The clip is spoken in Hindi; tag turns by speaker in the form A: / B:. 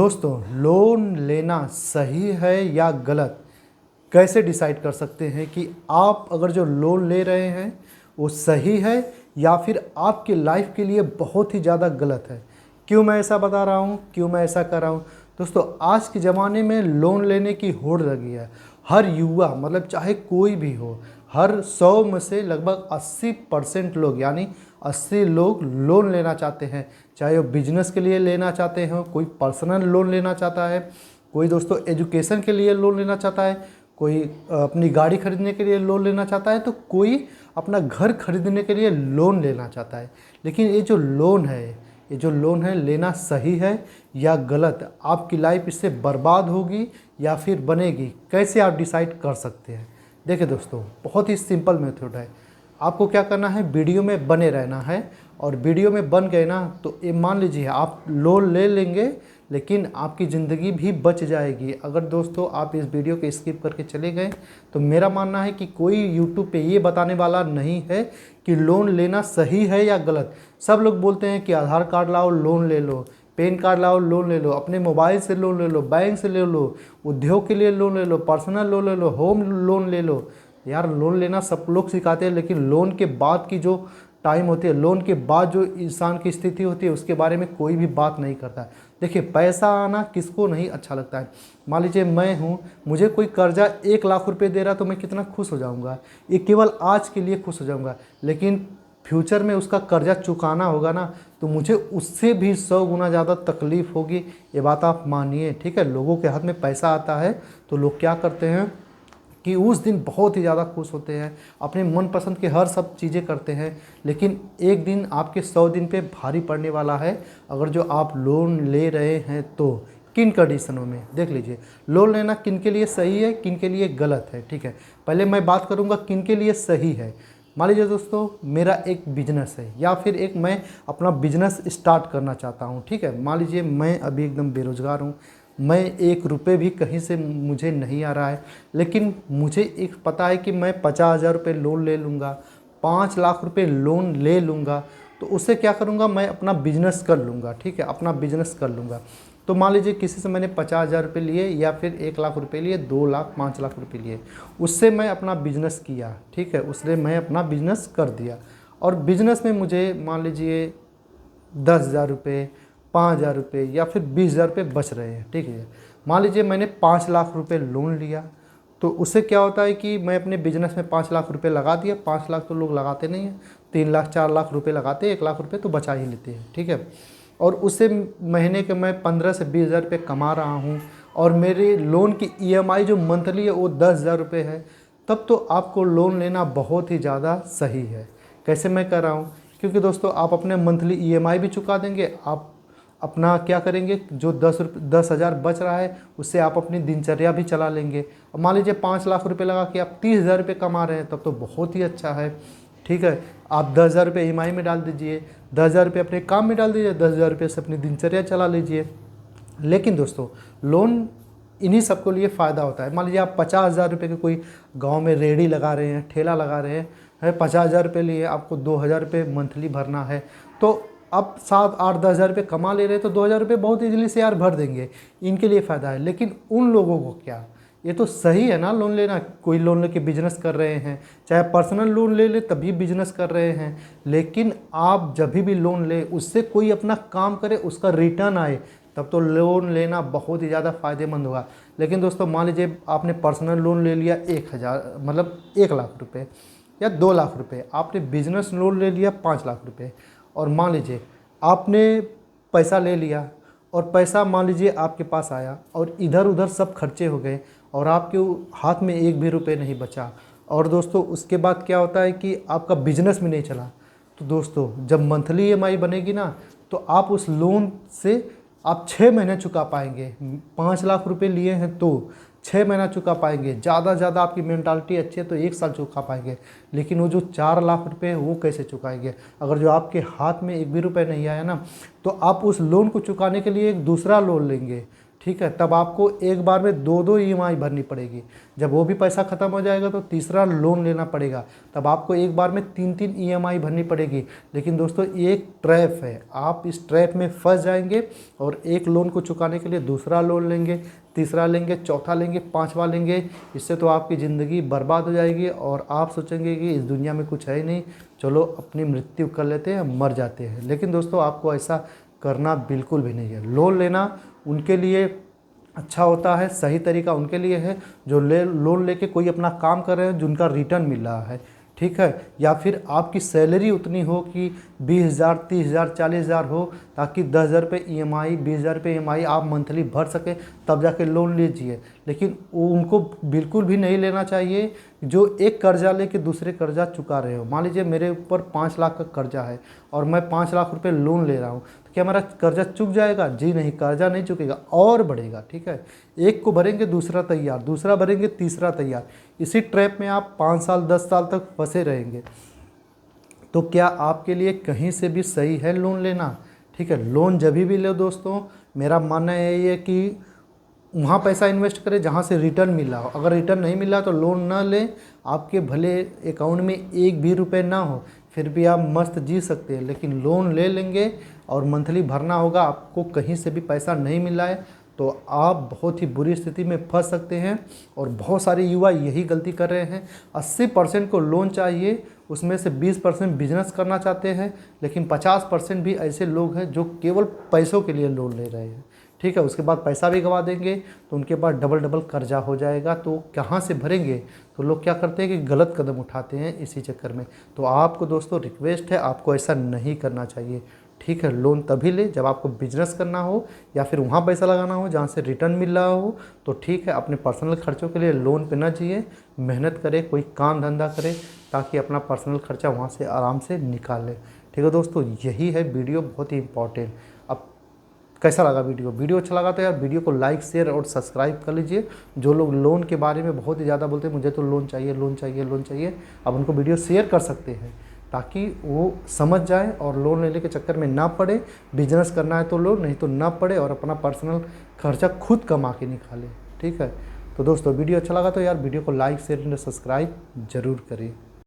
A: दोस्तों, लोन लेना सही है या गलत, कैसे डिसाइड कर सकते हैं कि आप अगर जो लोन ले रहे हैं वो सही है या फिर आपकी लाइफ के लिए बहुत ही ज़्यादा गलत है। क्यों मैं ऐसा बता रहा हूँ, क्यों मैं ऐसा कर रहा हूँ? दोस्तों, आज के ज़माने में लोन लेने की होड़ लगी है। हर युवा, मतलब चाहे कोई भी हो, हर 100 में से लगभग 80% लोग, यानी 80 लोग लोन लेना चाहते हैं। चाहे वो बिजनेस के लिए लेना चाहते हो, कोई पर्सनल लोन लेना चाहता है, कोई दोस्तों एजुकेशन के लिए लोन लेना चाहता है, कोई अपनी गाड़ी खरीदने के लिए लोन लेना चाहता है, तो कोई अपना घर खरीदने के लिए लोन लेना चाहता है। लेकिन ये जो लोन है लेना सही है या गलत? आपकी लाइफ इससे बर्बाद होगी या फिर बनेगी? कैसे आप डिसाइड कर सकते हैं? देखिए दोस्तों, बहुत ही सिंपल मेथड है। आपको क्या करना है, वीडियो में बने रहना है। और वीडियो में बन गए ना, तो ये मान लीजिए आप लोन ले लेंगे लेकिन आपकी ज़िंदगी भी बच जाएगी। अगर दोस्तों आप इस वीडियो को स्किप करके चले गए तो मेरा मानना है कि कोई यूट्यूब पे ये बताने वाला नहीं है कि लोन लेना सही है या गलत। सब लोग बोलते हैं कि आधार कार्ड लाओ लोन ले लो, पैन कार्ड लाओ लोन ले लो, अपने मोबाइल से लोन ले लो, बैंक से ले लो, उद्योग के लिए लोन ले लो, पर्सनल लोन ले लो, होम लोन ले लो। यार, लोन लेना सब लोग सिखाते हैं, लेकिन लोन के बाद की जो टाइम होती है, लोन के बाद जो इंसान की स्थिति होती है, उसके बारे में कोई भी बात नहीं करता है। देखिए, पैसा आना किसको नहीं अच्छा लगता है। मान लीजिए मैं हूँ, मुझे कोई कर्जा 1 लाख रुपए दे रहा तो मैं कितना खुश हो जाऊँगा। ये केवल आज के लिए खुश हो जाऊँगा, लेकिन फ्यूचर में उसका कर्जा चुकाना होगा ना, तो मुझे उससे भी 100 गुना ज़्यादा तकलीफ़ होगी। ये बात आप मानिए, ठीक है। लोगों के हाथ में पैसा आता है तो लोग क्या करते हैं कि उस दिन बहुत ही ज़्यादा खुश होते हैं, अपने मनपसंद के हर सब चीज़ें करते हैं। लेकिन एक दिन आपके 100 दिन पे भारी पड़ने वाला है, अगर जो आप लोन ले रहे हैं तो। किन कंडीशनों में, देख लीजिए। लोन लेना किन के लिए सही है, किन के लिए गलत है, ठीक है। पहले मैं बात करूँगा किन के लिए सही है। मान लीजिए दोस्तों, मेरा एक बिजनेस है या फिर मैं अपना बिजनेस स्टार्ट करना चाहता हूँ, ठीक है। मान लीजिए मैं अभी एकदम बेरोज़गार हूँ, मैं 1 रुपये भी कहीं से मुझे नहीं आ रहा है, लेकिन मुझे एक पता है कि मैं 50,000 रुपये लोन ले लूँगा, 5 लाख रुपये लोन ले लूँगा, तो उससे क्या करूँगा, मैं अपना बिजनेस कर लूँगा, ठीक है, अपना बिजनेस कर लूँगा। तो मान लीजिए किसी से मैंने 50,000 रुपये लिए या फिर 1 लाख रुपये लिए, 2 लाख, 5 लाख रुपये लिए, उससे मैं अपना बिजनेस किया, ठीक है, उससे मैं अपना बिजनेस कर दिया। और बिजनेस में मुझे मान लीजिए 10,000 रुपये, 5,000 रुपये या फिर 20,000 रुपये बच रहे हैं, ठीक है। मान लीजिए मैंने 5 लाख रुपये लोन लिया, तो उससे क्या होता है कि मैं अपने बिजनेस में 5 लाख रुपये लगा दिया। 5 लाख तो लोग लगाते नहीं हैं, 3 लाख 4 लाख रुपये लगाते हैं, 1 लाख रुपये तो बचा ही लेते हैं, ठीक है। और उससे महीने के मैं 15 से 20,000 रुपये कमा रहा हूँ, और मेरे लोन की EMI जो मंथली है वो 10,000 रुपये है। तब तो आपको लोन लेना बहुत ही ज़्यादा सही है। कैसे मैं कर रहा हूँ, क्योंकि दोस्तों आप अपने मंथली EMI भी चुका देंगे, आप अपना क्या करेंगे, जो 10,000 बच रहा है उससे आप अपनी दिनचर्या भी चला लेंगे। और मान लीजिए 5 लाख रुपये लगा के आप 30,000 रुपये कमा रहे हैं, तब तो बहुत ही अच्छा है, ठीक है। आप 10,000 रुपये EMI में डाल दीजिए, 10,000 रुपये अपने काम में डाल दीजिए, 10,000 रुपये से अपनी दिनचर्या चला लीजिए। लेकिन दोस्तों, लोन इन्हीं सबको लिए फ़ायदा होता है। मान लीजिए आप 50,000 रुपये के कोई गाँव में रेहड़ी लगा रहे हैं, ठेला लगा रहे हैं, 50,000 रुपये लिए, आपको 2,000 रुपये मंथली भरना है, तो अब 7, 8, 10,000 रुपये कमा ले रहे हैं, तो 2,000 रुपये बहुत ईजिली से यार भर देंगे। इनके लिए फ़ायदा है। लेकिन उन लोगों को क्या, ये तो सही है ना लोन लेना। कोई लोन लेके बिजनेस कर रहे हैं, चाहे पर्सनल लोन ले ले तभी बिजनेस कर रहे हैं, लेकिन आप जब भी लोन ले उससे कोई अपना काम करे, उसका रिटर्न आए, तब तो लोन लेना बहुत ही ज़्यादा फ़ायदेमंद होगा। लेकिन दोस्तों, मान लीजिए आपने पर्सनल लोन ले लिया 1,000, मतलब 1 लाख रुपये या 2 लाख रुपये, आपने बिजनेस लोन ले लिया 5 लाख रुपये, और मान लीजिए आपने पैसा ले लिया और पैसा मान लीजिए आपके पास आया और इधर उधर सब खर्चे हो गए और आपके हाथ में एक भी रुपये नहीं बचा। और दोस्तों उसके बाद क्या होता है कि आपका बिजनेस में नहीं चला। तो दोस्तों, जब मंथली EMI बनेगी ना, तो आप उस लोन से आप 6 महीने चुका पाएंगे। 5 लाख रुपये लिए हैं तो 6 महीना चुका पाएंगे, ज़्यादा ज़्यादा आपकी मेंटालिटी अच्छी है तो 1 साल चुका पाएंगे। लेकिन वो जो 4 लाख रुपए है वो कैसे चुकाएंगे, अगर जो आपके हाथ में एक भी रुपये नहीं आया ना। तो आप उस लोन को चुकाने के लिए एक दूसरा लोन लेंगे, ठीक है, तब आपको एक बार में 2-2 ईएमआई भरनी पड़ेगी। जब वो भी पैसा ख़त्म हो जाएगा तो तीसरा लोन लेना पड़ेगा, तब आपको एक बार में 3-3 ईएमआई भरनी पड़ेगी। लेकिन दोस्तों ये एक ट्रैप है, आप इस ट्रैप में फंस जाएंगे और एक लोन को चुकाने के लिए दूसरा लोन लेंगे, तीसरा लेंगे, चौथा लेंगे, पाँचवा लेंगे। इससे तो आपकी ज़िंदगी बर्बाद हो जाएगी और आप सोचेंगे कि इस दुनिया में कुछ है ही नहीं, चलो अपनी मृत्यु कर लेते हैं, मर जाते हैं। लेकिन दोस्तों आपको ऐसा करना बिल्कुल भी नहीं है। लोन लेना उनके लिए अच्छा होता है, सही तरीका उनके लिए है जो लोन लेके कोई अपना काम कर रहे हैं, जिनका रिटर्न मिल रहा है, ठीक है। या फिर आपकी सैलरी उतनी हो कि 20,000, 30,000, 40,000 हो, ताकि 10,000 रुपये EMI, 20,000 रुपये EMI आप मंथली भर सकें, तब जाके लोन लीजिए। लेकिन उनको बिल्कुल भी नहीं लेना चाहिए जो एक कर्जा लेके दूसरे कर्जा चुका रहे हो। मान लीजिए मेरे ऊपर 5 लाख का कर्जा है और मैं 5 लाख रुपए लोन ले रहा हूँ, तो क्या मेरा कर्जा चुक जाएगा? जी नहीं, कर्जा नहीं चुकेगा और बढ़ेगा, ठीक है। एक को भरेंगे दूसरा तैयार, दूसरा भरेंगे तीसरा तैयार। इसी ट्रैप में आप 5 साल 10 साल तक फंसे रहेंगे। तो क्या आपके लिए कहीं से भी सही है लोन लेना? ठीक है, लोन जब भी लो दोस्तों, मेरा मानना यही है कि वहाँ पैसा इन्वेस्ट करें जहाँ से रिटर्न मिल रहा हो। अगर रिटर्न नहीं मिल रहा तो लोन ना लें। आपके भले अकाउंट में एक भी रुपये ना हो, फिर भी आप मस्त जी सकते हैं। लेकिन लोन ले लेंगे और मंथली भरना होगा, आपको कहीं से भी पैसा नहीं मिला है, तो आप बहुत ही बुरी स्थिति में फंस सकते हैं। और बहुत सारे युवा यही गलती कर रहे हैं। 80% को लोन चाहिए, उसमें से 20% बिजनेस करना चाहते हैं, लेकिन 50% भी ऐसे लोग हैं जो केवल पैसों के लिए लोन ले रहे हैं, ठीक है। उसके बाद पैसा भी गंवा देंगे तो उनके पास डबल कर्जा हो जाएगा, तो कहाँ से भरेंगे? तो लोग क्या करते हैं कि गलत कदम उठाते हैं इसी चक्कर में। तो आपको दोस्तों रिक्वेस्ट है, आपको ऐसा नहीं करना चाहिए, ठीक है। लोन तभी ले जब आपको बिजनेस करना हो या फिर वहाँ पैसा लगाना हो जहाँ से रिटर्न मिल रहा हो, तो ठीक है। अपने पर्सनल खर्चों के लिए लोन पे ना जिए, मेहनत करें, कोई काम धंधा करें, ताकि अपना पर्सनल खर्चा वहाँ से आराम से निकालें, ठीक है दोस्तों। यही है वीडियो, बहुत ही इंपॉर्टेंट। अब कैसा लगा वीडियो अच्छा लगा तो यार वीडियो को लाइक, शेयर और सब्सक्राइब कर लीजिए। जो लोग लोन के बारे में बहुत ही ज़्यादा बोलते हैं, मुझे तो लोन चाहिए, लोन चाहिए, लोन चाहिए, अब उनको वीडियो शेयर कर सकते हैं ताकि वो समझ जाए और लोन लेने के चक्कर में ना पड़े। बिजनेस करना है तो लो, नहीं तो ना पड़े और अपना पर्सनल खर्चा खुद कमा के निकाले, ठीक है। तो दोस्तों वीडियो अच्छा लगा तो यार वीडियो को लाइक, शेयर और सब्सक्राइब जरूर करें।